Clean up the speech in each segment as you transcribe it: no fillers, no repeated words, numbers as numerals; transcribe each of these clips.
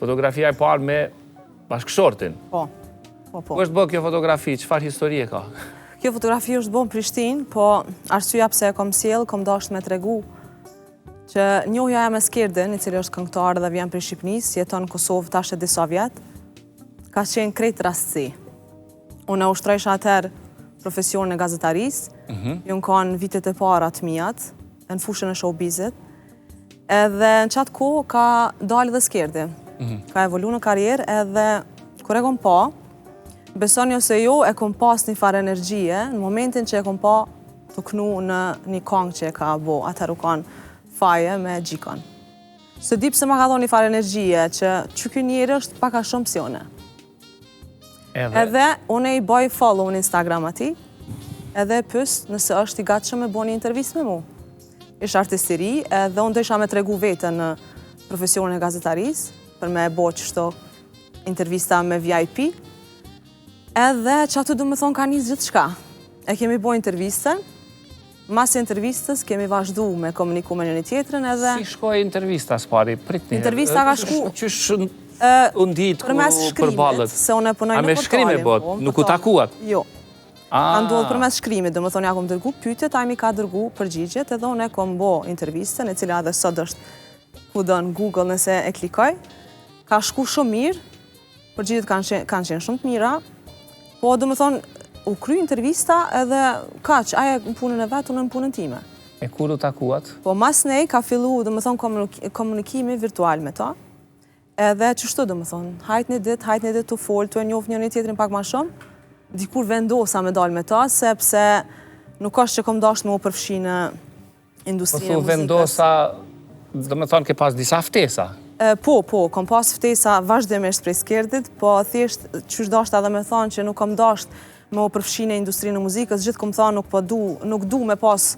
fotografia e parë me bashkëshortin. Po. Ku është bë kjo fotografi? Çfarë historie ka? Kjo fotografi është bën në Prishtinë, po arsyeja pse e kom sjell, kom dashur me tregu që njohja jam e Skerdin, i cili është këngëtar dhe vjen prej Shqipërisë, jeton në Kosovë tash e disa vjet, ka qenë krejt rastësi. Unë ushtrojsha atëherë profesionin e gazetarisë, ju në kanë vitet e para të mijat, në fushën e showbizit, edhe në qatë kohë ka dalë dhe Skerdi. Ka evolu në karrierë edhe kur e kom pa, besoni ose jo, e kom pas një farë energjie në momentin që e kom pa të knu në një kongë që e ka bo, atëherë u kanë faje me gjikon. Së di pse ma ka thonë një farë energjie që ky njeri është paka shumë psione. Edhe unë i bëj follow në Instagram ati, edhe pys nëse është i gatshëm me bo një intervist me mu. Ishtë artisteri, edhe unë dësha me tregu vetën në profesionin e gazetarisë, për me bo qështo intervista me VIP, edhe që aty du me thonë ka njës gjithë shka. E kemi bo intervistën, mas intervistës kemi vazhdu me komuniku me njëri tjetrin edhe... Si shkoj intervista s'pari? Intervista ka shku... Qysh undit ku përballet? Se unë e punoj në portalin. A me shkrimi bot? Nuk u takuat? Jo. Ka ndodhë përmes shkrimit, do më thonë ja kom dërgu pyetjet, a mi ka dërgu përgjigjet, edhe unë e kom bo intervistën, e cila edhe sot është ku do në Google nëse e klikoj. Ka shku shumë mirë, përgjigjet kanë qenë shumë të mira, po do më thonë, u kry intervista edhe kaq, aja në punën e vetë, unë në punën time. E kur u takuat? Po mas nej ka fillu, do më thonë, komunikimi virtual me ta, edhe qështu do më thonë, hajt një dit të folë, të e njofë njëri tjetrin pak ma shumë, dikur vendosa me dalë me ta, sepse nuk është që kom dasht me u përfshi në industrinë e muzikës. Po vendosa, do me thonë ke pas disa ftesa? Po, kom pas ftesa vazhdimisht prej Skerdit, po thjesht qysh dasht edhe me thonë që nuk kom dasht me u përfshi në industrinë e muzikës, gjithë kom thonë nuk du me pas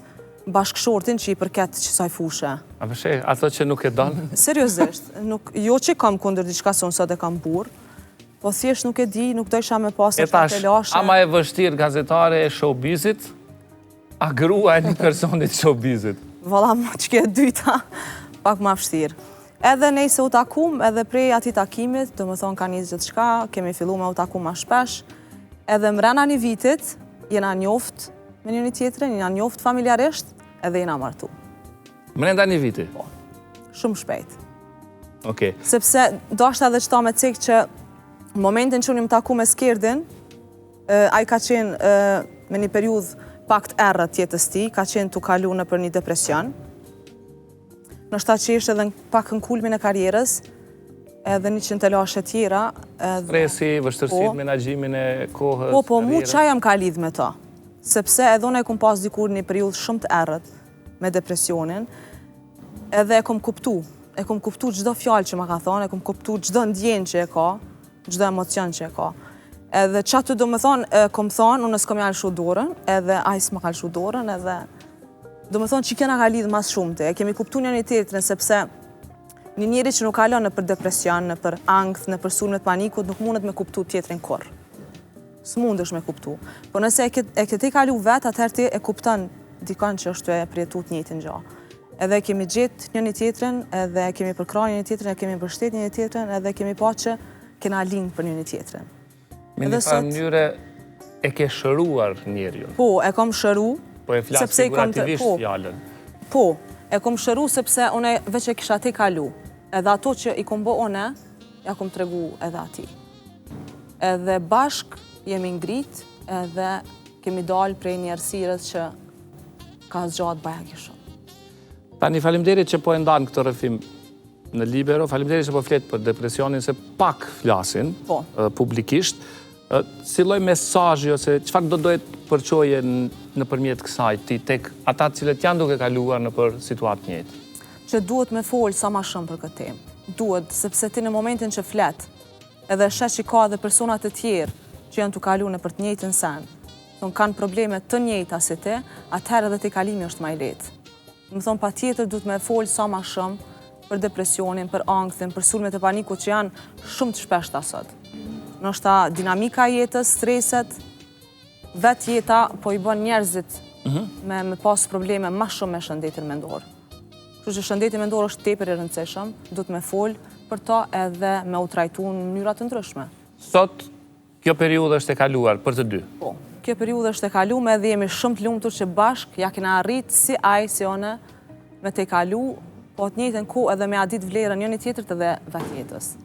bashkëshortin që i përket qësaj fushë. A përshë, ato që nuk e donë? Seriosisht, jo që kam kundër diçka se unë sot e kam burë, po thjesht nuk e di, nuk dojsha me pas e të lashe. Ama e vështirë gazetare e showbizit, a grua e një personit showbizit? Vala, që ke dyta, pak ma vështirë. Edhe nej se u takum, edhe prej ati takimit, do më thonë ka njës gjithë shka, kemi fillu me u takum ma shpesh, edhe mrena një vitit, jena njoft me një tjetrin, jena njoft familjarisht, edhe jena martu. Mrenda një viti? Po, shumë shpejt. Okej. Sepse, do ashtë edhe qëta me cikë që në momentin që unë im taku me Skerdin, a i ka qenë me një periudh pak të errët jetës ti, ka qenë të kalu në për një depresion. Nështë ta që ishte edhe pak në kulmin e karierës, edhe një qënë të lashe tjera. Stresi, vështërsit, menagjimin e kohës, po, mu qa jam ka lidh me ta. Sepse edhe unë e kom pas dikur një periudh shumë të errët me depresionin, edhe e kom kuptu gjdo fjallë që ma ka thonë, e kom kuptu gjdo ndjen që e ka, gjdo emocion që e ka. Edhe qatë do me thonë, kom thonë, unë s'kom jalë shu dorën, edhe a i s'ma ka shu dorën, edhe do me thonë që kena ka lidhë mas shumëte. E kemi kuptu një tjetrin, sepse një njeri që nuk kalon në për depresion, në për angth, në për sulmet panikut, nuk mundet me kuptu tjetrin kur. S'mund është me kuptu. Po nëse e këti kalu vetë, atëherë ti e kupton dikon që është e prijetut njëtin gjo. Edhe kemi gjetë një tjetrin, edhe kemi përkra një tjetrin, edhe kemi përshtet një tjetrin, edhe kemi pa që kena linë për një tjetrin. Me një farë mënyre e ke shëruar njerëjun? Po, e kom shëru. Po e flasë figurativisht fjallën? Po, e kom shëru sepse une veç e kisha te kalu. Edhe ato që i kom bo une, ja kom tregu edhe ati. Edhe bashk jemi ngrit, edhe kemi dalë prej një arsirës që ka zgjatë baja kishon. Tani faleminderit që po e ndanë këtë rrëfim në Libero, faleminderit që po fletë për depresionin, se pak flasin publikisht. Si lloj mesazhi ose çfarë do dohet përçoje në përmjet kësaj ti tek ata cilët janë duke kaluar në për situatë njëjtë? Që duhet me folë sa ma shumë për këtë temë. Duhet, sepse ti në momentin që flet, edhe shesh që ka edhe personat e tjerë që janë të kalu në për të njëjtën sen, kanë probleme të njëjta si ti, atëherë edhe ti kalimi është ma i lehtë. Më thonë pa tjetër duhet me folë sa ma shumë për depresionin, për angthin, për sulmet e panikut që janë shumë të shpeshta sot. Nështë dinamika jetës, streset, vetë jeta po i bën njerëzit me pas probleme ma shumë me shëndetin mendor. Kështu që shëndeti mendor është tepër i rëndësishëm, duhet me fol për to edhe me u trajtu në mënyra të ndryshme. Sot, kjo periudhë është e kaluar për të dy. Po, kjo periudhë është e kaluar dhe jemi shumë të lumtur që bashk ja kena arrit si ai si one me te kalu, po të njëjtën kohë edhe me a ditë vlerën njëri tjetrit edhe vetjetës.